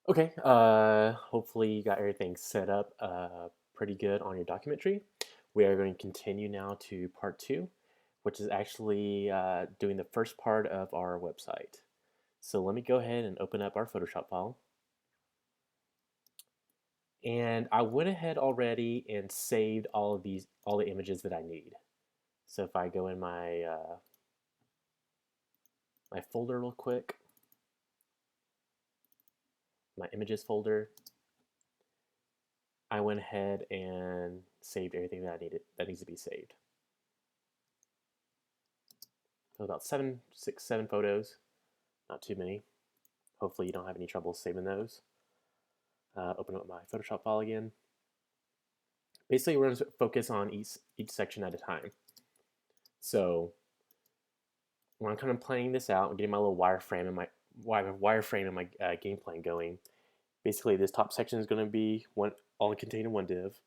Okay, hopefully you got everything set up pretty good on your document tree. We are going to continue now to part two, which is actually doing the first part of our website. So let me go ahead and open up our Photoshop file. And I went ahead already and saved all the images that I need. So if I go in my folder real quick, my images folder, I went ahead and saved everything that I needed that needs to be saved. So about six, seven photos, not too many. Hopefully you don't have any trouble saving those. Open up my Photoshop file again. Basically, we're going to focus on each section at a time. So when I'm kind of playing this out, getting my little wireframe and my game plan going. Basically, this top section is going to be all contained in one div.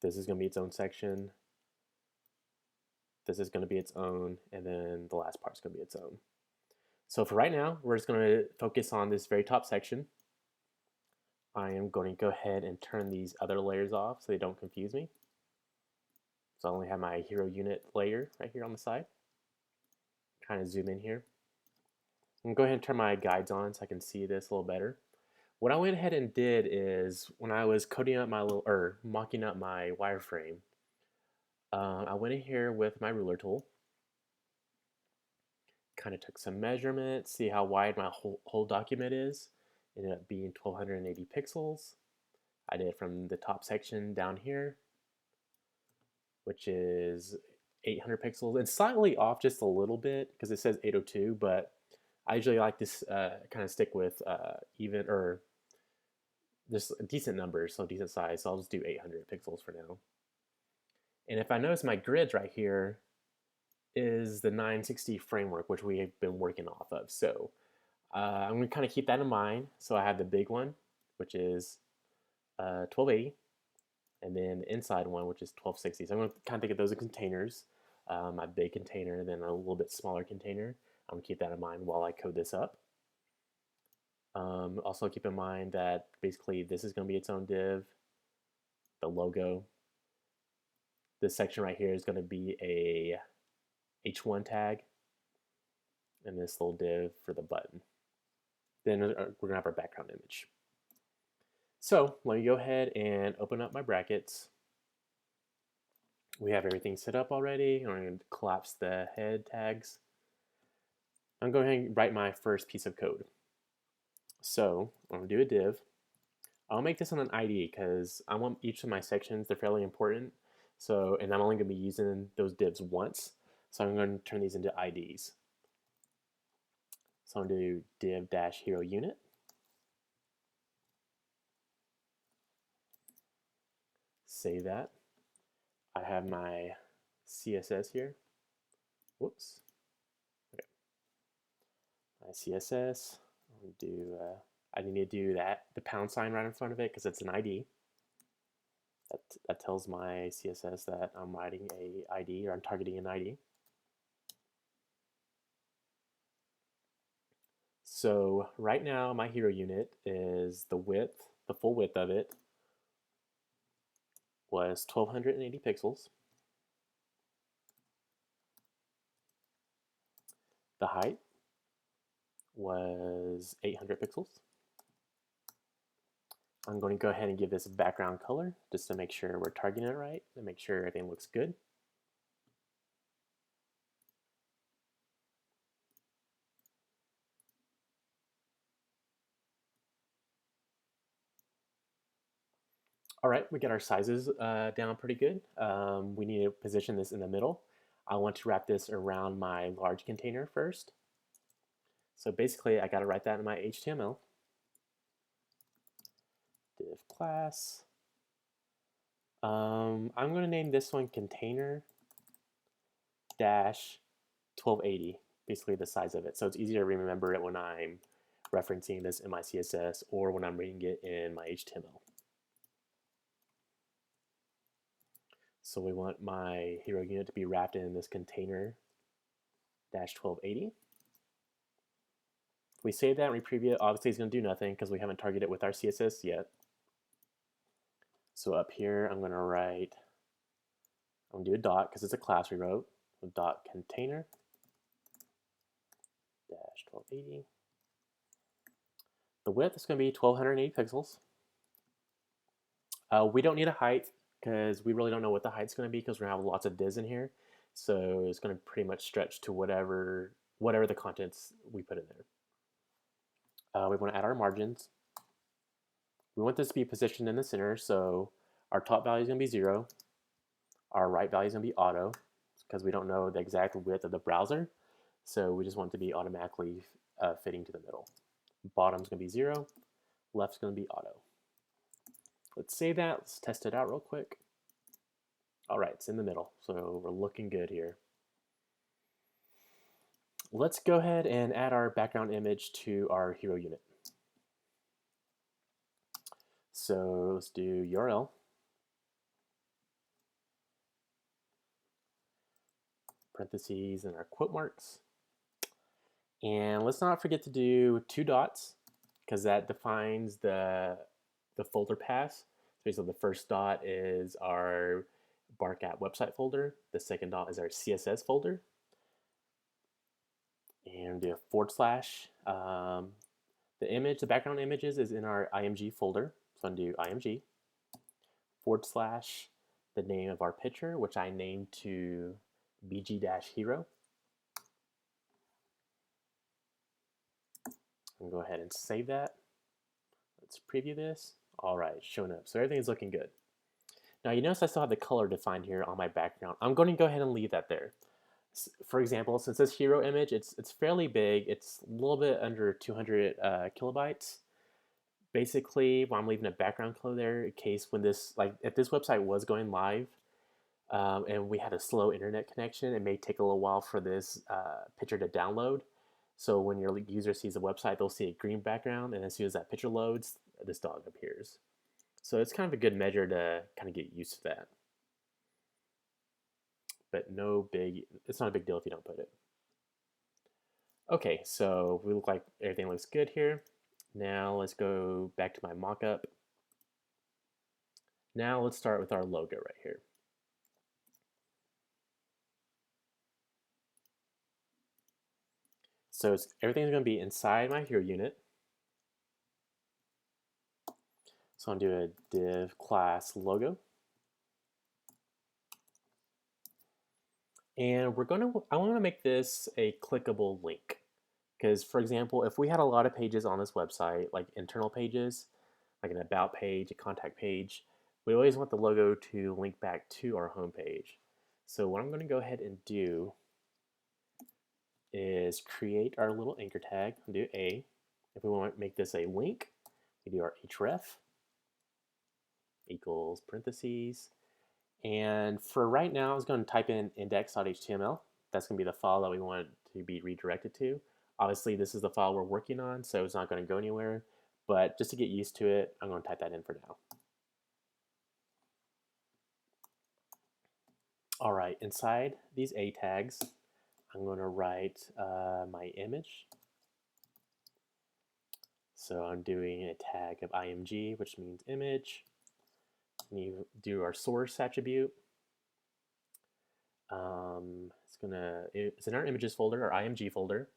This is going to be its own section. This is going to be its own, and then the last part is going to be its own. So for right now, we're just going to focus on this very top section. I am going to go ahead and turn these other layers off so they don't confuse me. So I only have my hero unit layer right here on the side. Kind of zoom in here. I'm going to go ahead and turn my guides on so I can see this a little better. What I went ahead and did is when I was coding up mocking up my wireframe, I went in here with my ruler tool, kind of took some measurements, see how wide my whole document is. It ended up being 1280 pixels. I did it from the top section down here, which is 800 pixels. It's slightly off just a little bit because it says 802, but I usually like to kind of stick with even or just decent numbers, so decent size. So I'll just do 800 pixels for now. And if I notice my grids right here is the 960 framework, which we have been working off of. So I'm going to kind of keep that in mind. So I have the big one, which is 1280, and then the inside one, which is 1260. So I'm going to kind of think of those as containers. My big container, then a little bit smaller container. I'm going to keep that in mind while I code this up. Also keep in mind that basically this is going to be its own div, the logo. This section right here is going to be a H1 tag, and this little div for the button. Then we're going to have our background image. So let me go ahead and open up my brackets. We have everything set up already. I'm going to collapse the head tags. I'm going to go ahead and write my first piece of code. So I'm going to do a div. I'll make this on an ID because I want each of my sections, they're fairly important. So, and I'm only going to be using those divs once. So I'm going to turn these into IDs. So I'm going to do div-hero unit. Save that. I have my CSS here. Whoops. Okay. My CSS. I need to do the pound sign right in front of it because it's an ID. That tells my CSS that I'm writing a ID or I'm targeting an ID. So right now my hero unit is the full width of it was 1280 pixels. The height was 800 pixels. I'm going to go ahead and give this a background color just to make sure we're targeting it right and make sure everything looks good. All right, we get our sizes down pretty good. We need to position this in the middle. I want to wrap this around my large container first. So basically, I got to write that in my HTML. Div class. I'm going to name this one container dash 1280, basically the size of it. So it's easier to remember it when I'm referencing this in my CSS or when I'm reading it in my HTML. So we want my hero unit to be wrapped in this container dash 1280. We save that and we preview it. Obviously, it's going to do nothing because we haven't targeted it with our CSS yet. So up here, I'm going to do a dot because it's a class we wrote. Dot container dash 1280. The width is going to be 1280 pixels. We don't need a height because we really don't know what the height's going to be because we're going to have lots of divs in here. So it's going to pretty much stretch to whatever the contents we put in there. We want to add our margins. We want this to be positioned in the center, so our top value is going to be 0. Our right value is going to be auto because we don't know the exact width of the browser. So we just want it to be automatically fitting to the middle. Bottom's going to be 0. Left's going to be auto. Let's save that. Let's test it out real quick. All right, it's in the middle, so we're looking good here. Let's go ahead and add our background image to our hero unit. So let's do URL. Parentheses and our quote marks. And let's not forget to do 2 dots because that defines the folder paths. So the first dot is our Bark App website folder. The second dot is our CSS folder. And do a / the background images is in our IMG folder. So I'm going to do IMG / the name of our picture, which I named to BG-Hero. I'm going to go ahead and save that. Let's preview this. All right, it's showing up. So everything's looking good. Now you notice I still have the color defined here on my background. I'm going to go ahead and leave that there. For example, since this hero image, it's fairly big. It's a little bit under 200 kilobytes. Basically, I'm leaving a background color there in case when this, like if this website was going live and we had a slow internet connection, it may take a little while for this picture to download. So when your user sees the website, they'll see a green background, and as soon as that picture loads, this dog appears. So it's kind of a good measure to kind of get used to that. But it's not a big deal if you don't put it. Okay, so we look like everything looks good here. Now let's go back to my mockup. Now let's start with our logo right here. So everything's going to be inside my hero unit. So I'm going to do a div class logo. And I want to make this a clickable link. Because, for example, if we had a lot of pages on this website, like internal pages, like an about page, a contact page, we always want the logo to link back to our home page. So what I'm going to go ahead and do is create our little anchor tag. I'll do A. If we want to make this a link, we do our href equals parentheses. And for right now, I was going to type in index.html. That's going to be the file that we want to be redirected to. Obviously, this is the file we're working on, so it's not going to go anywhere. But just to get used to it, I'm going to type that in for now. All right, inside these A tags, I'm going to write my image. So I'm doing a tag of IMG, which means image. And you do our source attribute. It's in our images folder, our IMG folder.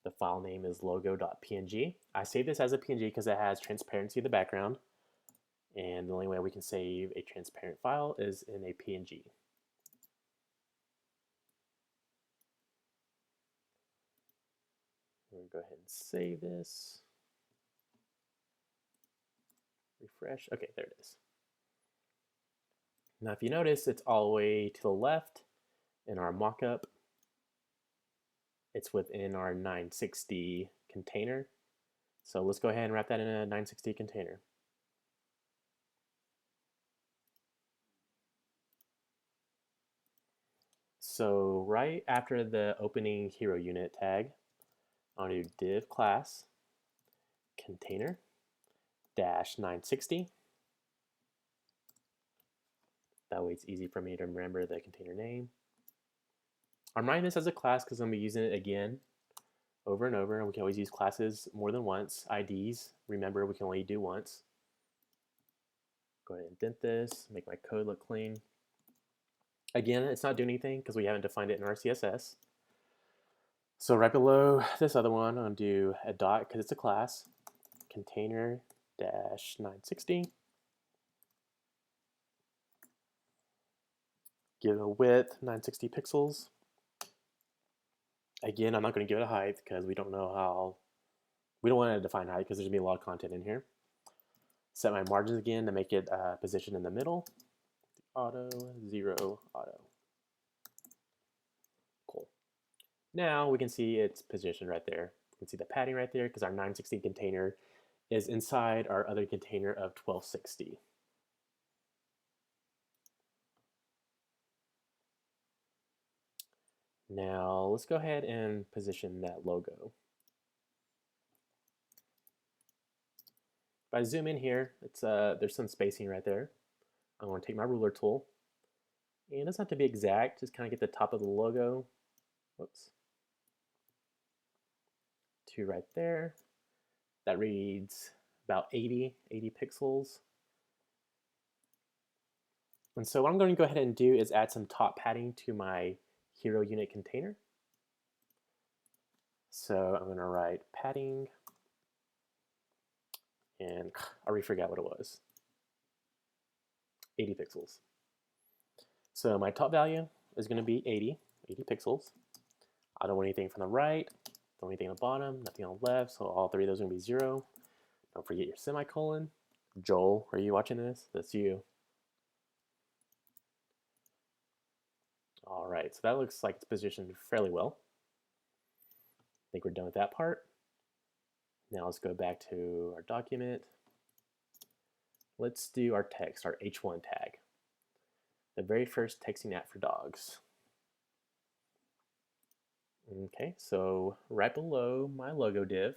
The file name is logo.png. I save this as a PNG because it has transparency in the background. And the only way we can save a transparent file is in a PNG. We're going to go ahead and save this. Refresh. Okay, there it is. Now, if you notice, it's all the way to the left in our mockup. It's within our 960 container. So let's go ahead and wrap that in a 960 container. So right after the opening hero unit tag, I'll do div class container dash 960. That way it's easy for me to remember the container name. I'm writing this as a class because I'm going to be using it again over and over, and we can always use classes more than once. IDs, remember, we can only do once. Go ahead and indent this, make my code look clean. Again, it's not doing anything because we haven't defined it in our CSS. So right below this other one, I'm going to do a dot because it's a class, container dash 960. Give a width 960 pixels. Again, I'm not going to give it a height because we don't know how, we don't want to define height because there's going to be a lot of content in here. Set my margins again to make it positioned in the middle. Auto, 0, auto. Cool. Now we can see it's positioned right there. We can see the padding right there because our 960 container is inside our other container of 1260. Now let's go ahead and position that logo. If I zoom in here, it's there's some spacing right there. I'm going to take my ruler tool, and it doesn't have to be exact, just kind of get the top of the logo. Whoops. To right there. That reads about 80 pixels. And so what I'm going to go ahead and do is add some top padding to my hero unit container. So I'm going to write padding, and I already forgot what it was. 80 pixels. So my top value is going to be 80 pixels. I don't want anything from the right, don't want anything on the bottom, nothing on the left, so all three of those are going to be 0. Don't forget your semicolon. Joel, are you watching this? That's you. All right, so that looks like it's positioned fairly well. I think we're done with that part. Now let's go back to our document. Let's do our text, our H1 tag. The very first texting app for dogs. Okay, so right below my logo div,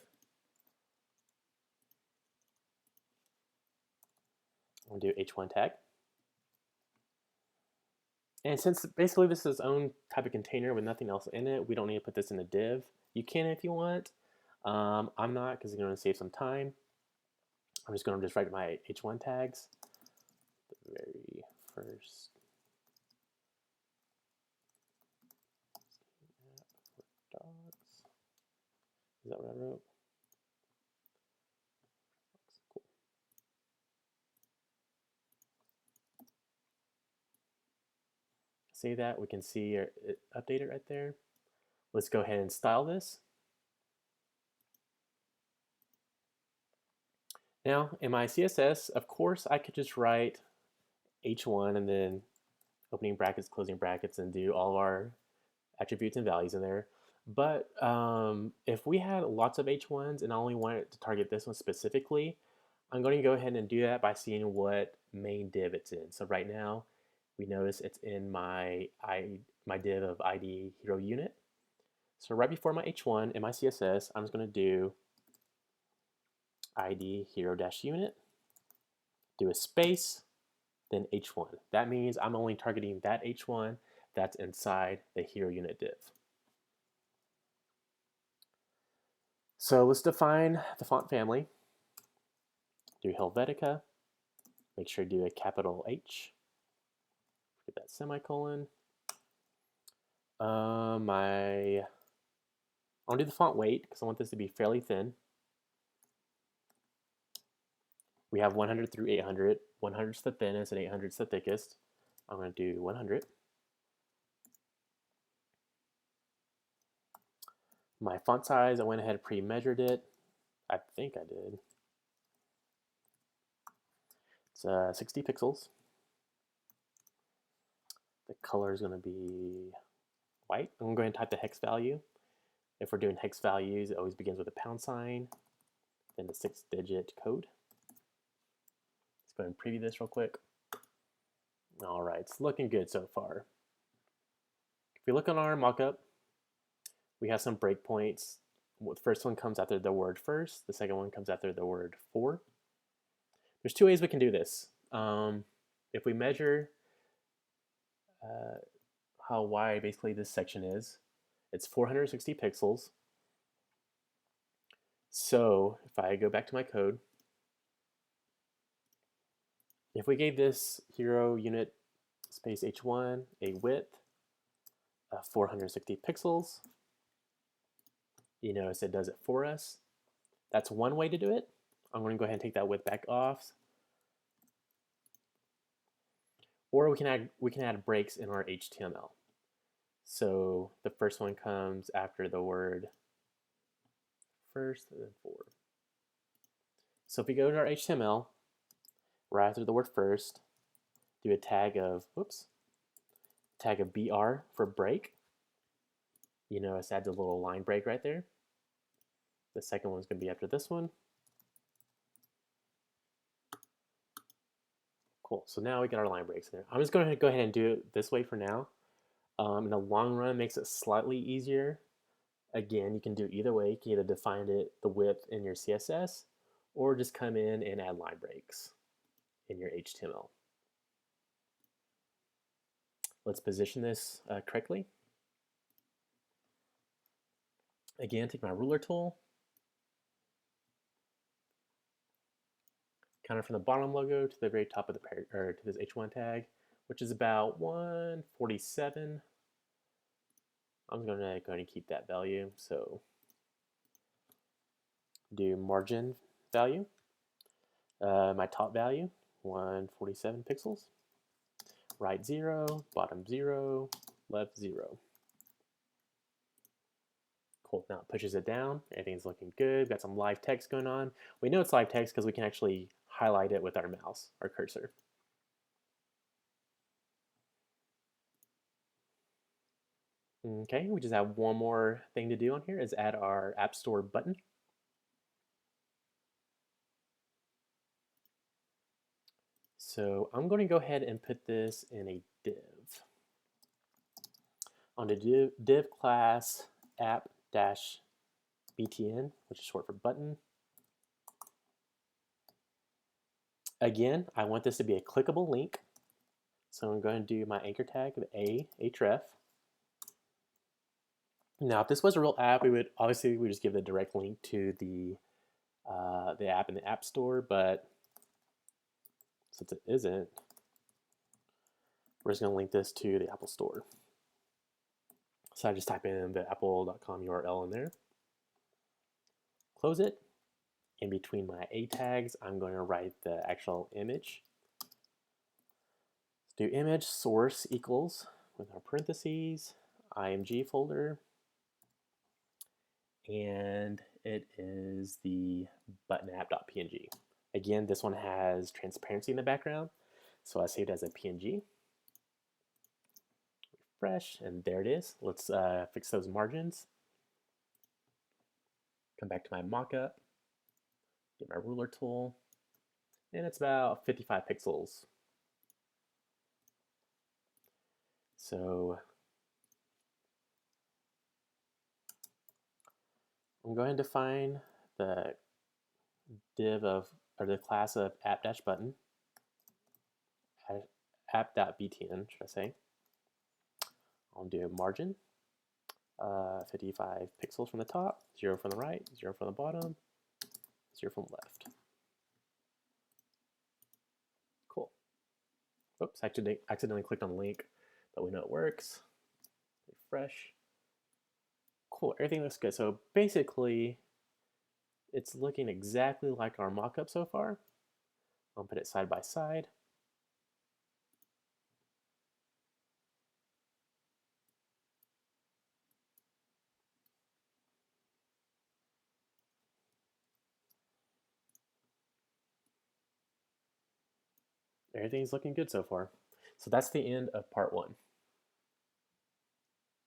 I'm going to do H1 tag. And since basically this is its own type of container with nothing else in it, we don't need to put this in a div. You can if you want. I'm not because it's going to save some time. I'm just going to write my H1 tags. The very first app for dogs. Is that what I wrote? Cool. Save that. We can see it updated right there. Let's go ahead and style this. Now, in my CSS, of course, I could just write H1 and then opening brackets, closing brackets, and do all of our attributes and values in there. But if we had lots of H1s and I only wanted to target this one specifically, I'm going to go ahead and do that by seeing what main div it's in. So right now, we notice it's in my div of ID hero unit. So right before my H1 in my CSS, I'm just going to do ID hero-unit, do a space, then H1. That means I'm only targeting that H1 that's inside the hero unit div. So let's define the font family. Do Helvetica. Make sure to do a capital H. Get that semicolon. I want to do the font weight because I want this to be fairly thin. We have 100 through 800. 100 is the thinnest and 800 is the thickest. I'm going to do 100. My font size, I went ahead and pre-measured it. I think I did. It's 60 pixels. The color is going to be white. I'm going to go ahead and type the hex value. If we're doing hex values, it always begins with a £, then the 6-digit code. Let's go ahead and preview this real quick. All right, it's looking good so far. If we look on our mockup, we have some breakpoints. The first one comes after the word first. The second one comes after the word for. There's two ways we can do this. If we measure how wide basically this section is, it's 460 pixels. So if I go back to my code, if we gave this hero unit space h1 a width of 460 pixels, you notice it does it for us. That's one way to do it. I'm going to go ahead and take that width back off. Or we can add breaks in our HTML. So the first one comes after the word first and then for. So if we go to our HTML, right after the word first, do a tag of, tag of BR for break. You notice adds a little line break right there. The second one's going to be after this one. Cool. So now we got our line breaks in there. I'm just going to go ahead and do it this way for now. In the long run, it makes it slightly easier. Again, you can do either way. You can either define it the width in your CSS, or just come in and add line breaks in your HTML. Let's position this correctly. Again, take my ruler tool, kind of from the bottom logo to the very top of the or to this H1 tag, which is about 147. I'm going to go ahead and keep that value. So do margin value, my top value, 147 pixels, right 0, bottom 0, left 0. Cool, now it pushes it down, everything's looking good, got some live text going on. We know it's live text because we can actually highlight it with our mouse, our cursor. Okay, we just have one more thing to do on here is add our App Store button. So I'm going to go ahead and put this in a div. On the div class app-btn, which is short for button. Again, I want this to be a clickable link. So I'm going to do my anchor tag of href. Now, if this was a real app, we would just give a direct link to the app in the App Store, but since it isn't, we're just going to link this to the Apple Store. So I just type in the apple.com URL in there, close it. In between my A tags, I'm going to write the actual image. Let's do image source equals, with our parentheses, img folder, and it is the button app.png. Again, this one has transparency in the background, so I saved it as a PNG. Refresh, and there it is. Let's fix those margins. Come back to my mockup, get my ruler tool, and it's about 55 pixels. So I'm going to define the div of, or the class of app-button, app.btn, should I say. I'll do a margin, 55 pixels from the top, 0 from the right, 0 from the bottom, 0 from the left. Cool. Oops, I accidentally clicked on the link, but we know it works. Refresh. Cool, everything looks good. So basically, it's looking exactly like our mockup so far. I'll put it side by side. Everything's looking good so far. So that's the end of part 1.